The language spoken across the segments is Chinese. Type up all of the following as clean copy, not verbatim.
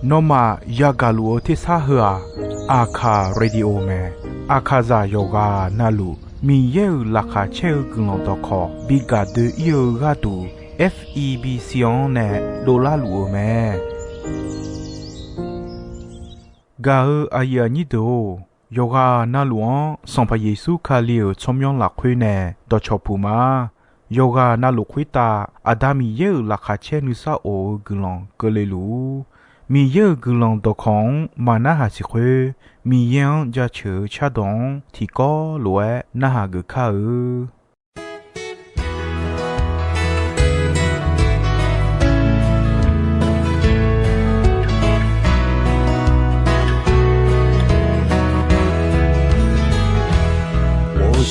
นอมายากาลูที่ซาหัวอาคาเรดิโอเมอาคาซาโยกานาลูมีเยอลักาเชลกลองตอคอบิกาเดเยกาตู FEB ซิออนเนโดลาลูเมกาอายานิโดโยกานาลวงสัมพเยซูคาเลียวชมยองหลักคุยเนดอชอปูมาโยกานาลุคุยตาอาดามีเยอลักาเชนุซาโอกลองกเลลูมีเยอะกลองตอของมานาหาสิคุมียังจะเชื่อชาดงที่ก็ลวยนาหากข้า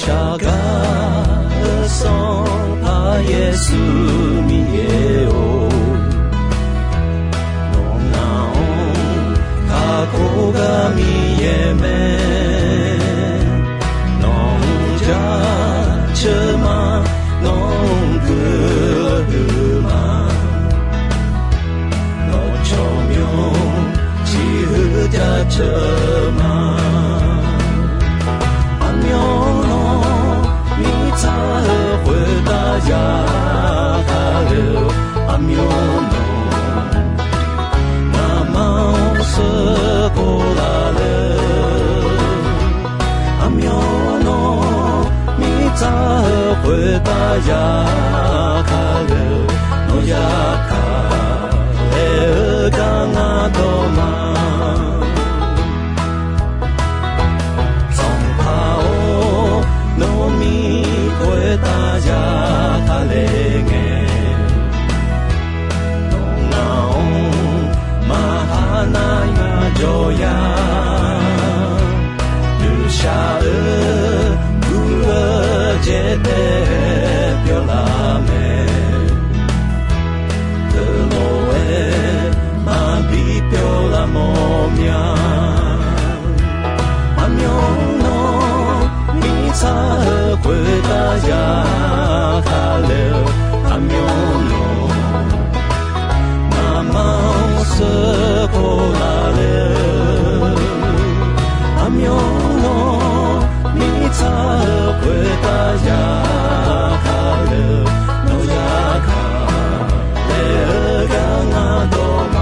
下个送他耶稣米耶哦，侬那哦，他苦个米耶咩，侬家车马，侬个马，侬臭苗，只和家车马。他回答呀，他了阿苗侬，那么是过来了，阿苗侬，你咋回答呀，他了，侬呀他了干阿多嘛。大家他嘞个，东南马哈那呀着呀，留下不接的表拉美，德罗诶马比表拉莫苗，阿苗侬。他回答呀，他了阿苗侬，那么是过来了，阿苗侬，你他回答呀，他了，侬呀他了干阿多嘛。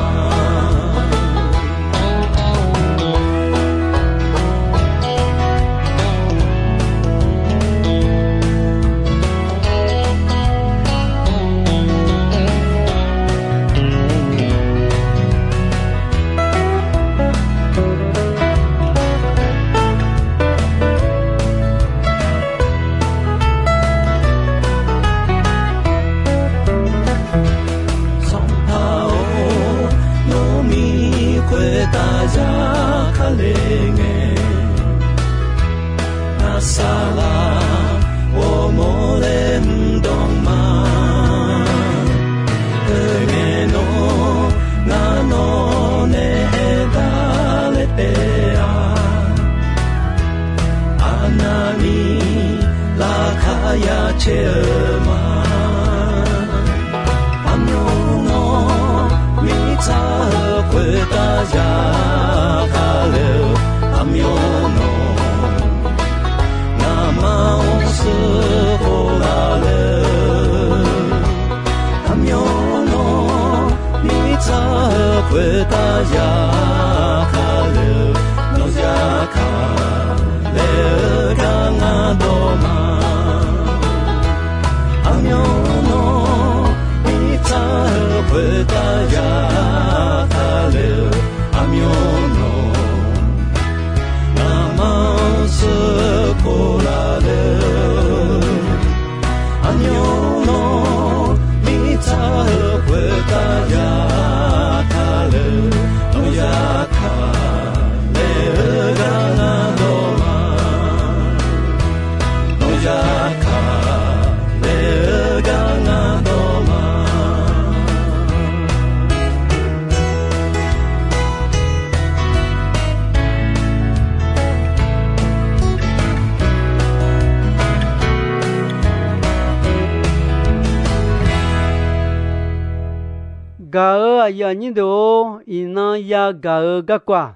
gà ở giờ như đồ ina ya gà ở gà qua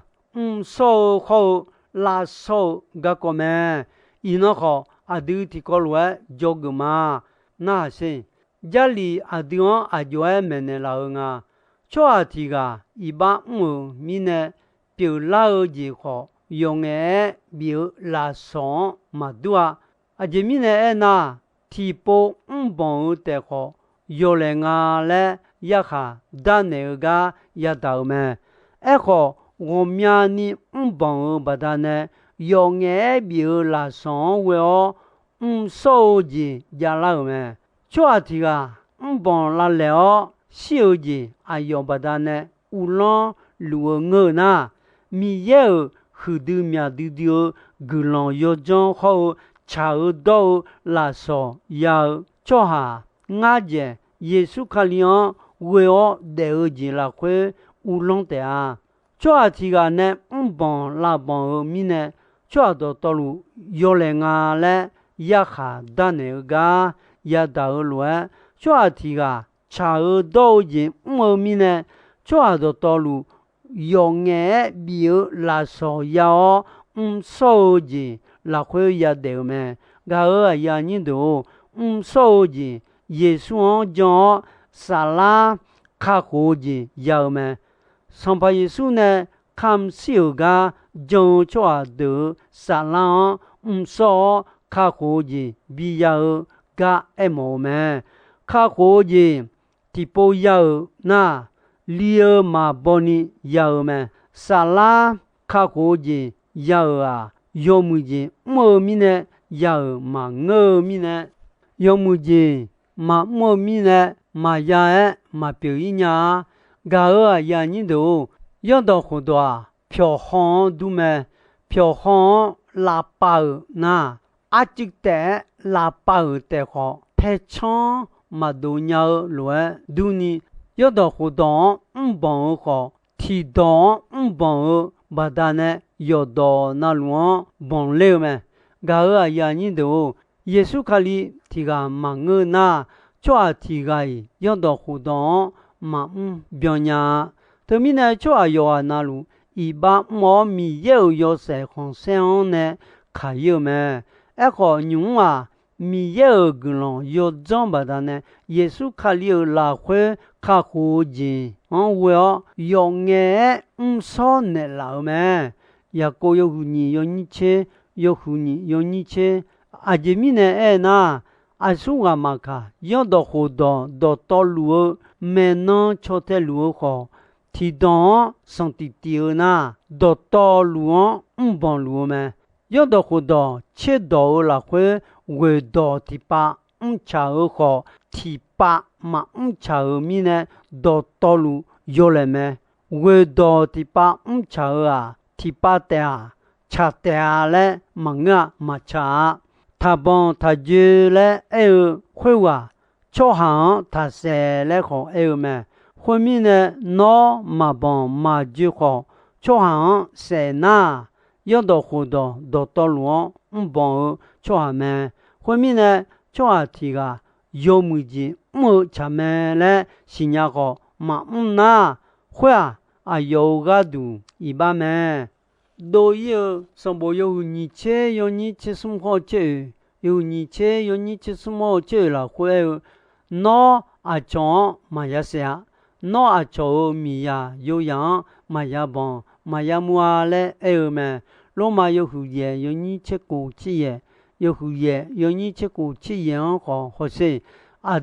sâu khâu là sâu gà qua mẹ ina khó adu thì có lúa jog mà na xem gia li adu ajoe mene la nga cho thì gà iba mine biểu lao gì khó用诶表拉上嘛多这面呢那提波帮的好有人啊嘞一下但那个也到没好我们呢帮不但呢用诶表拉上为哦手机也老没这题啊帮拉了手机啊用不但呢无论如何呢米有hư đưa mẹ đưa gửi lòng yêu trong hậu chào đâu là so yêu cho hà ngã je Giêsu Kitô về ở đều gì là quê u long thế à cho thì cái này bằng là bằng ở mình này cho đó tolu yêu lên à lẽ ya khá đa này ga ya đào lúa cho thì cái chào đâu gì ở mình này cho đó tolu用诶表来所要手机来会也得咩？我也认得手机耶稣讲撒拉卡火机有咩？上把耶稣呢看小个讲出的撒拉说卡火机必要个冇咩？卡火机地不要那。lieu mà boni yao mà sala khá khổ gì yao à yao mu gì mơ mi nè yao mà ngơ mi nè yao mu gì mà mơ mi nè mà ya mà biểu ý nhà gà ở ya nhìn đồ yao đó hồ đó phiêu hong du mẹ phiêu hong là bao na á chích té là bao té họ thế chăng mà đồ nhau lúa du ni有的活动帮好，提动帮把它呢有到那路帮了嘛。个呀你都耶稣卡里提个忙个那，抓提个有的活动嘛表扬，对面呢抓有啊那路，一般毛米有些红线呢，还有嘛，个牛啊。米有个人有长把它呢，耶稣卡里拉回卡火箭，我要用眼少呢老咩，也个有胡你有你切，有胡你有你切，这米呢那，说个嘛卡，要到活动到道路，没能朝天路好，提档上地丢那，到道路帮路咩，要到活动切到拉回。为到第八chào họ thì ba mà chào mi nè đó đó lu yêu lên mẹ为到第八chào à thì ba tè cha tè lẽ mà ngã mà cha ta bon ta dư lẽ huế wa cho hàng ta sẽ lẽ họ mẹ huế mi nè nó mà bon mà dư họ cho hàng sẽ na yêu đó hồ đó đó đó lu bon cho hàng mẹ后面呢，这题个有么子么前面嘞，新加坡嘛那会啊有个度一般咩，都有什么有你切什么切，有你切什么切了会，那讲嘛也是啊，那讲米呀有样嘛也棒，嘛也么嘞咩，罗马有胡嘢有你切过切嘢。有胡嘢，有你这个吃盐好，或是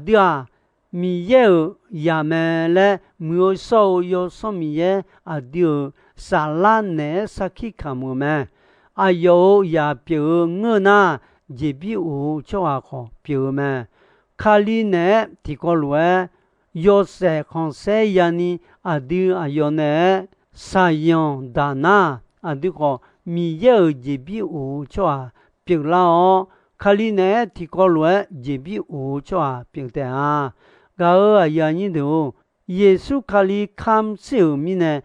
对啊，米有也没嘞，没有少有什么嘢对沙拉呢，啥去看么咩？有也表我那这边有就好表咩？卡里呢，提过来有些看些人呢对有呢，啥样大那对个米有这边有就表了卡里呢提高了这边有做表的啊，个呀你都耶稣卡里看小米呢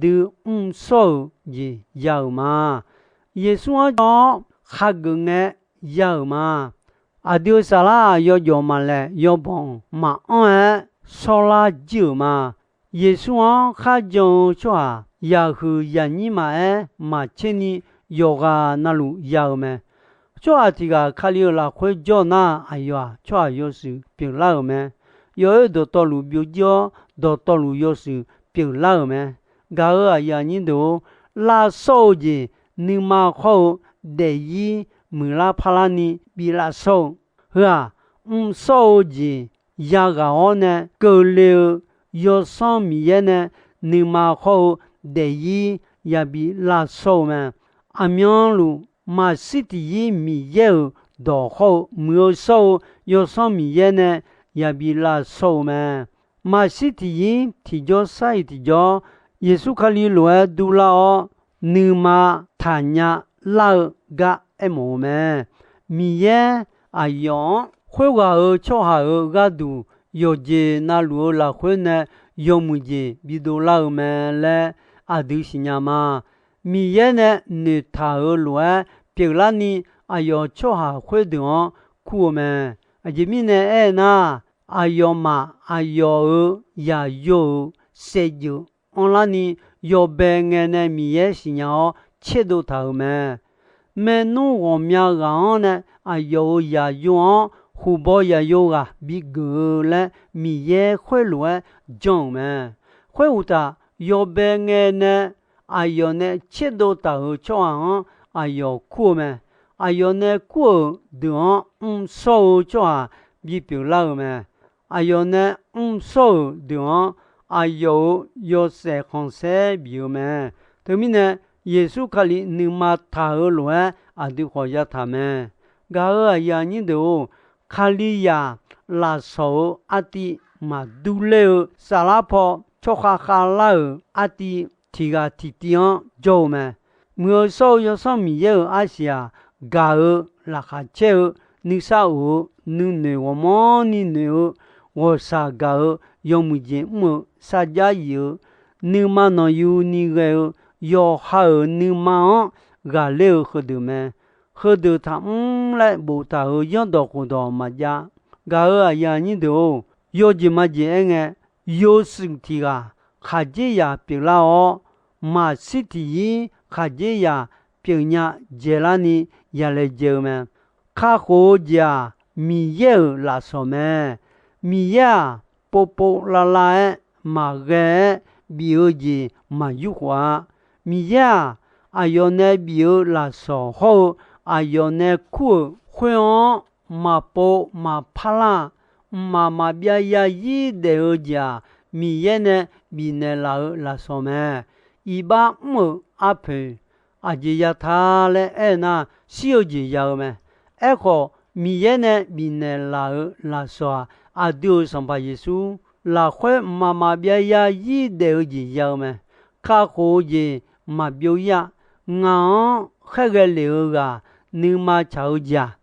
都少也有嘛，耶稣讲哈个呢有嘛，丢啥啦要有嘛嘞，要帮嘛少啦就嘛，耶稣啊，哈将说啊，也和也尼嘛嘛千里有个那路要么，说啊这个卡里拉会叫那哎呦啊，说啊有时别老么，有一道道路比较道路有时别老么，噶啊也尼都拉手的你嘛好得意没拉帕拉尼比拉手，是吧？手的也个我呢，够了。有上面呢，你嘛好得意也比拉手嘛，阿苗路嘛是的米有多好，没有手有上面呢也比拉手嘛，嘛是的提着晒提着，耶稣卡里罗杜拉哦，你嘛谈呀拉个么嘛，米耶阿样会话儿巧下儿个度。有些那路拉回呢，有么子比都拉们嘞，啊都是呀嘛。米也呢，你他儿路别拉你，啊要瞧下回的哦，苦们，啊这面呢那，啊要嘛，啊要也有谁有，我拉你要别个呢米也是呀哦，切都他们，没弄我们讲呢，啊要也有哦。湖北也有啊，比个嘞米也会乱种嘛，会有的要别个呢，哎呦呢，切都到桥上，哎呦苦嘛，哎呦呢苦的少桥比别老嘛，哎呦呢少的哎呦要谁红谁比嘛，对面呢，耶稣卡里你嘛他儿乱啊，都好呀他们，个呀你都。卡里亚拉手阿弟马杜勒萨拉坡托哈哈拉阿弟提个提点做么？没手有上面有阿西嘎尔拉哈切尔你啥哦？你呢？我么你呢？我啥嘎尔有么子么？啥家有？你嘛能有你个要好你嘛？嘎了喝的么？喝的他来不他和养到活到嘛家，噶儿呀你都有几嘛几个有身体啊，还这呀别了哦，嘛身体还这呀别呀接了你也来接嘛，卡好家米也拉什么，米呀波波拉拉嘛个比尔子嘛有话，米呀哎呦那比尔拉什好。啊有那苦会哦嘛波嘛帕拉嘛别呀一的儿家米也呢比那拉什么一把么阿培啊这呀他嘞那小姐要么个米也呢比那拉说啊丢上把耶稣拉会嘛别呀一的儿子要么卡好的嘛表呀我还个留个。你嘛吵架，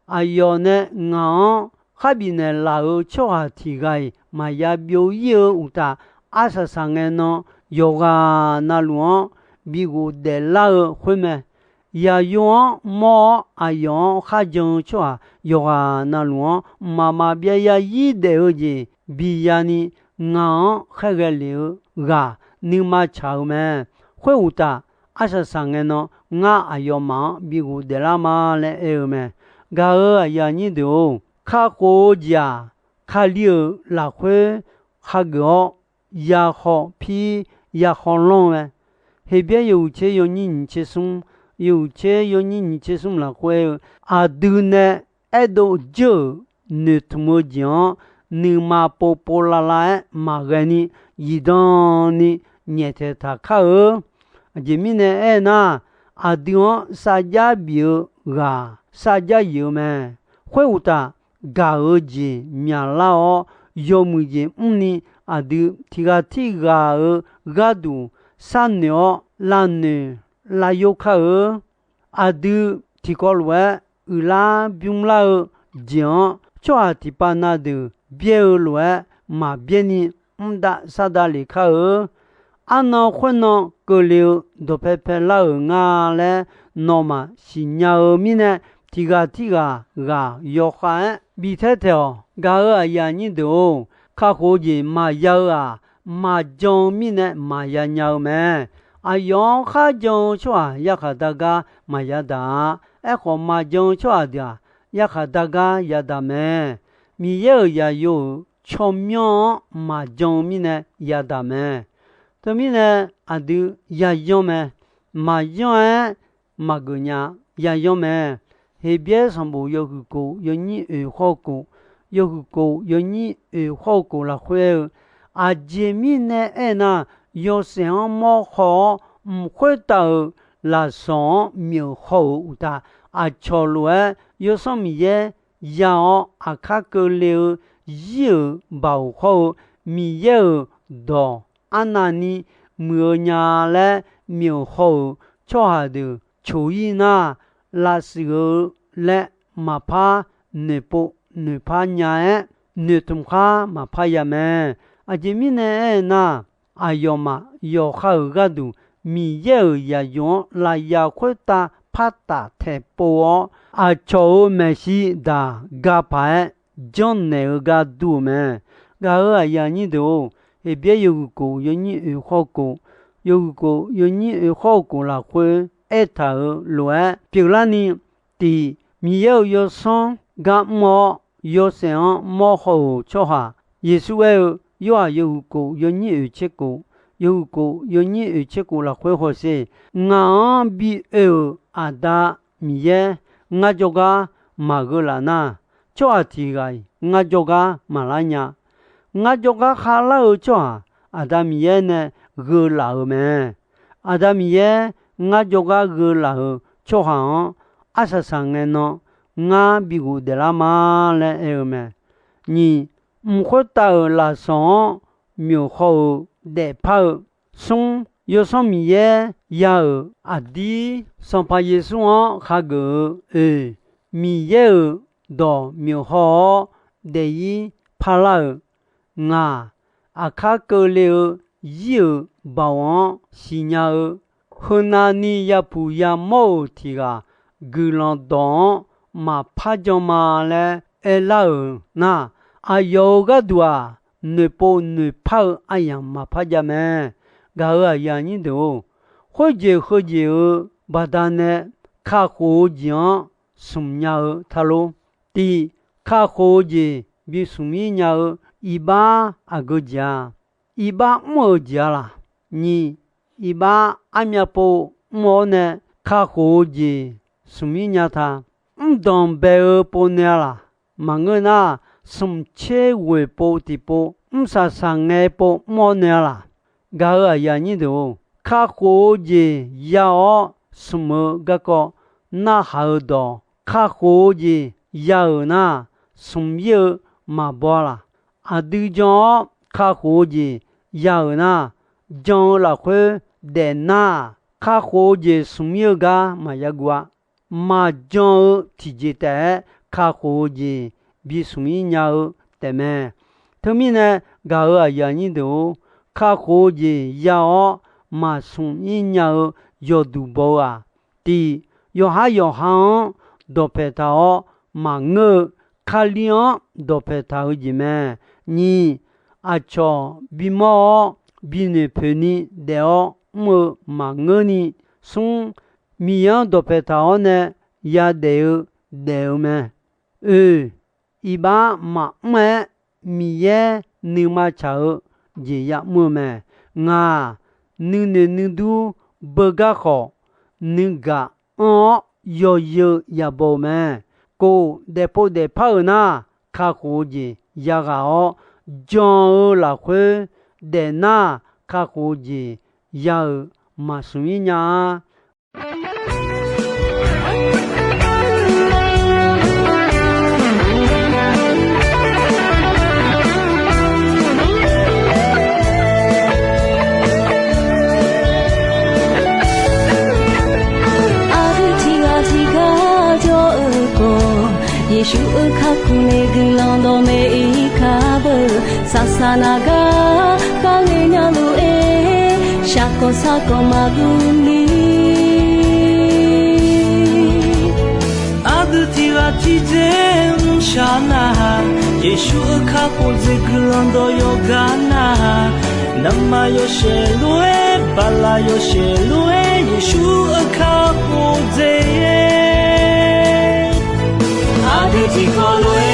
哎呦呢，我还比那老吵下提个，嘛也表有的23个呢，有个那路比我的老会么，也有么哎呦还讲吵啊，有个那路妈妈别也一的儿子，比呀呢，我还个留个，你嘛吵么，会有的23个呢。nga ayo ma bigu de la ma le e me ga ya ni do kha ko ja kha liu la khwe kha go ya ho pi ya ho long me he bia yu che yo ni che sum yu che yo ni che sum la khwe a du ne e do jo ne tmo jian ni ma po po la la ma ga ni yi don ni nye te ta kha e ji mi ne e na啊，对哦，啥家表啊，啥家有么？会有的，嘎儿子面老哦，有么子呢？啊，对，提个儿，嘎度三鸟男女拉有卡儿，啊对，提个罗拉并拉讲，抓提巴那的别罗嘛别呢，da啥da里卡儿。安那混呢？个了都拍拍老啊嘞，那么是鸟咪呢？提个要喊比太条，个呀你都卡好人嘛要啊，马将米呢马呀鸟们，用哈将说呀哈大家马呀达，和马将说的呀哈大家呀达们，米有呀有巧妙马将米呢呀达们，他们呢都呀用们，马用马个呀呀用们，黑边上不有个狗，有你好狗。有个狗有你好狗了会见面呢那有想么好会到拉上苗好的桥路有什么嘢要卡个了有保护米有到那里没伢嘞苗好做下的注意那拉时候嘞马怕你不女怕伢女同卡嘛怕呀么见面呢那有嘛有好个度米有呀用来呀会打怕打太波做没事的个牌将那个度么个呀你都别有个有你好个有个有你好个了会头乱比如你的米有上个么有想么好做下，耶稣有个有你切个，有个有你切个了会好些，我比达米耶，我就个马个啦那，做下题个，我就个马拉呀，我就个哈拉做达米耶呢个啦么，达米耶我就个啦做下啥上个喏。我比如的啦嘛嘞么，你唔会到拉上苗好的跑送有什么嘢要的上把耶稣哈个米有到苗好的一跑了卡个了有保安是鸟和那你也不要冇提个个浪当。嘛怕就嘛嘞，老那有个多你不你怕样嘛怕就么，个样你都或者把他呢卡好讲送鸟他喽，第卡好者比送鸟一把个家，一把没家啦，你一把面包没呢卡好者送鸟他。当白不呢啦，忙个那送车回报的报，啥上爱报么呢啦？个呀你都卡好的要什么个那好多卡好的要那送有嘛包啦，对讲卡好的要那讲了会的那卡好的送有个嘛呀个。嘛将体积的卡好的比什么鸟的么？他们呢，个人你都卡好的要嘛什么鸟要读报第要还要行都陪他嘛我卡量都陪他的么？你做比么比你陪你的我嘛我你送。米样都陪他呢，也得么？一般嘛米也你嘛炒也也么么？你都不个好，你个有也不么？个得不得跑呢？卡好的也好，将来会的那卡好的也嘛什么呀？耶稣卡库内格朗多梅卡布萨萨那嘎卡内亚鲁诶夏科萨科马古尼阿德提拉提真沙那耶稣卡库内格朗多尤嘎那 nama yo she lue bala yo she lue Yeshu akapuze Aditi kolue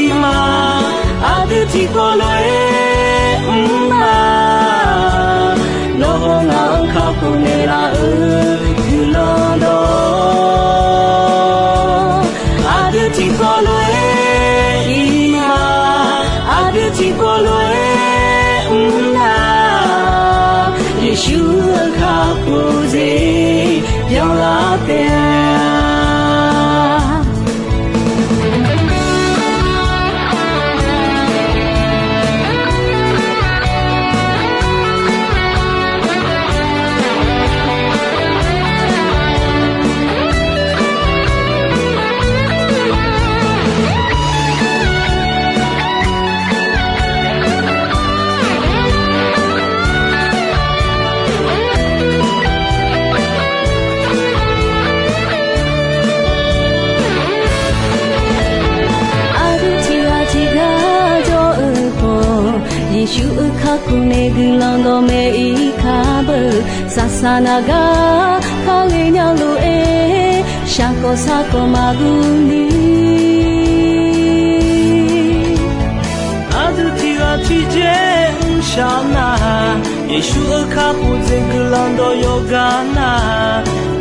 ima Aditi kolue ma Nohonga akapunela Gulando Aditi kolue ima Aditi kolue Yeshu akapuze Yang la Yeshu kakune gulando me ikabu sasanaga kalenya lu shako sako maguni Aduti atije shana Yeshu akapuze gulando yogana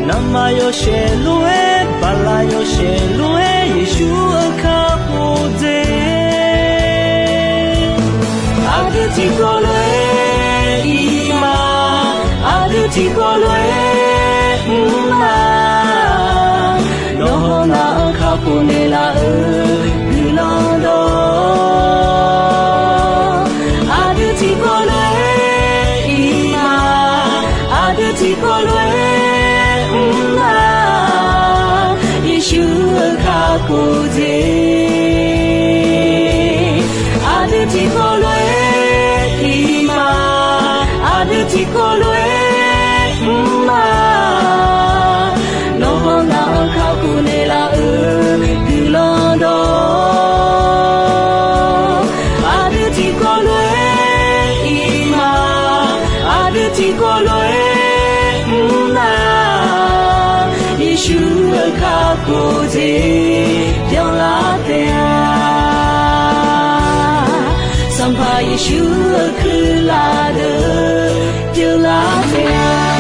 Nama yo she lue bala yo she lue Yeshu akapuze Aditi kolue ima Aditi kolue ma Nohona akapunela Gulando Aditi kolue ima Aditi kolue ma Yeshu akapuze Aditi kolue Aditi kolue ma Nohonga akapunela Gulando Aditi kolue ima Aditi kolue ma Yeshu akapuze Yang la Sampai Yeshu kelada jelasnya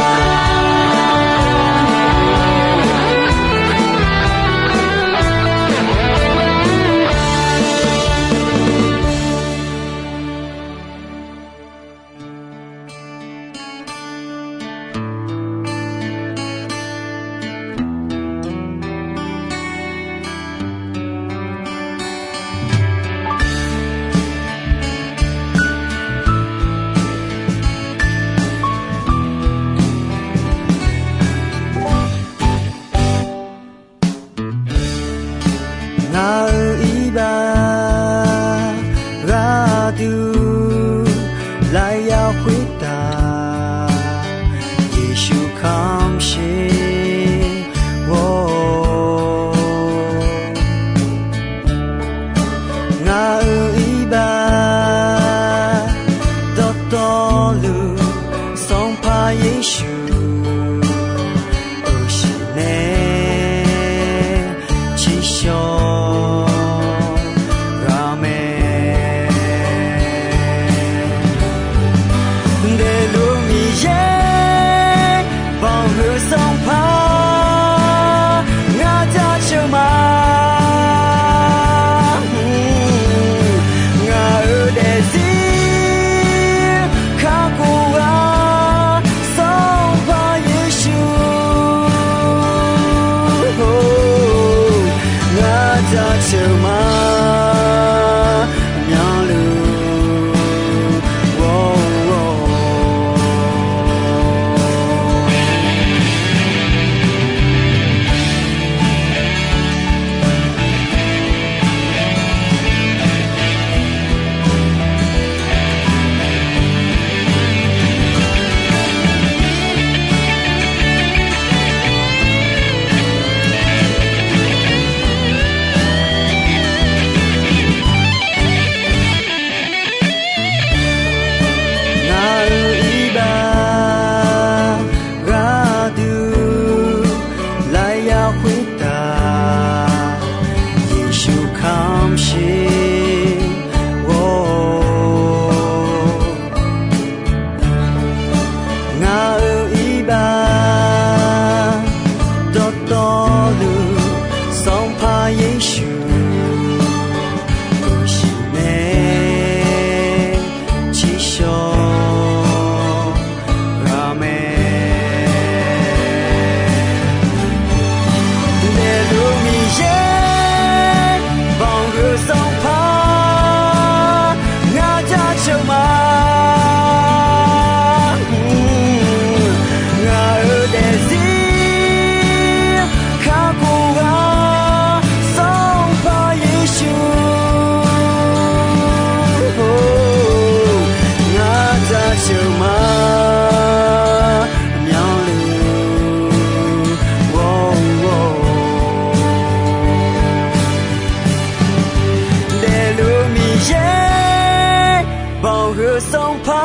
hư sông phá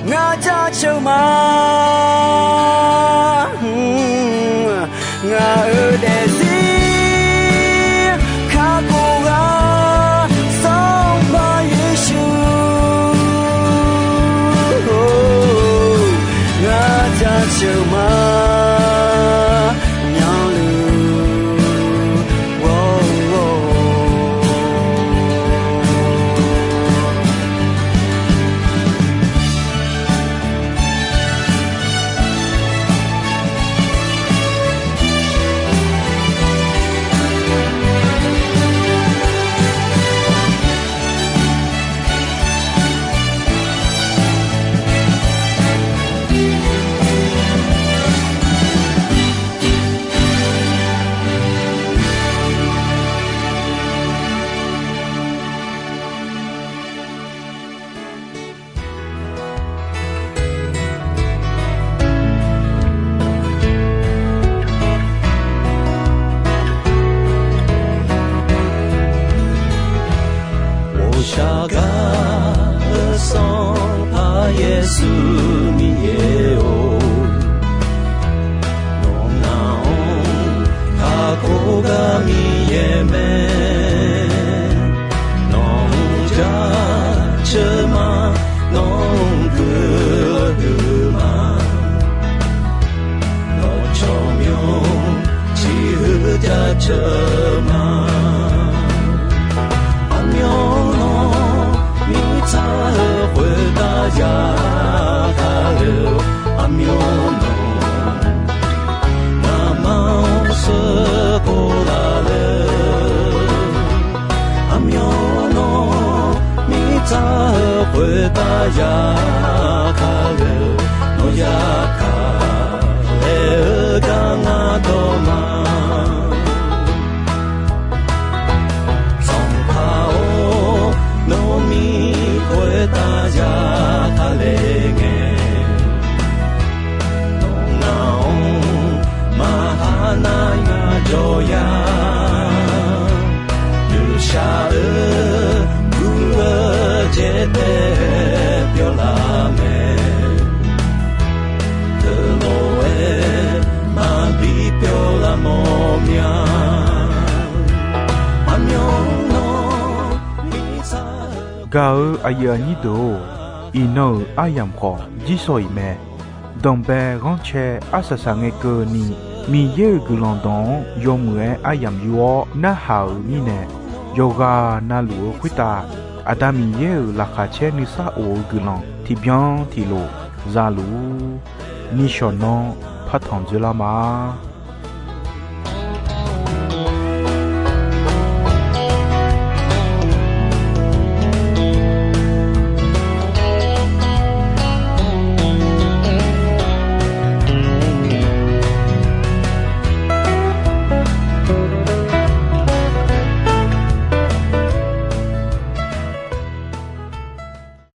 ngã cha châu mà ngã ở để gì khá cố gắng sống và Giêsu ngã cha châu mà Gao ayanido ino ayam ko jisoi me dombe ronche asasange ko ni mi ye gulondon yomwe ayam yuo na hao ni ne yoga na luo kwita adami ye la khache ni sa o gulon ti bien ti lo zalu ni shonon patong de la ma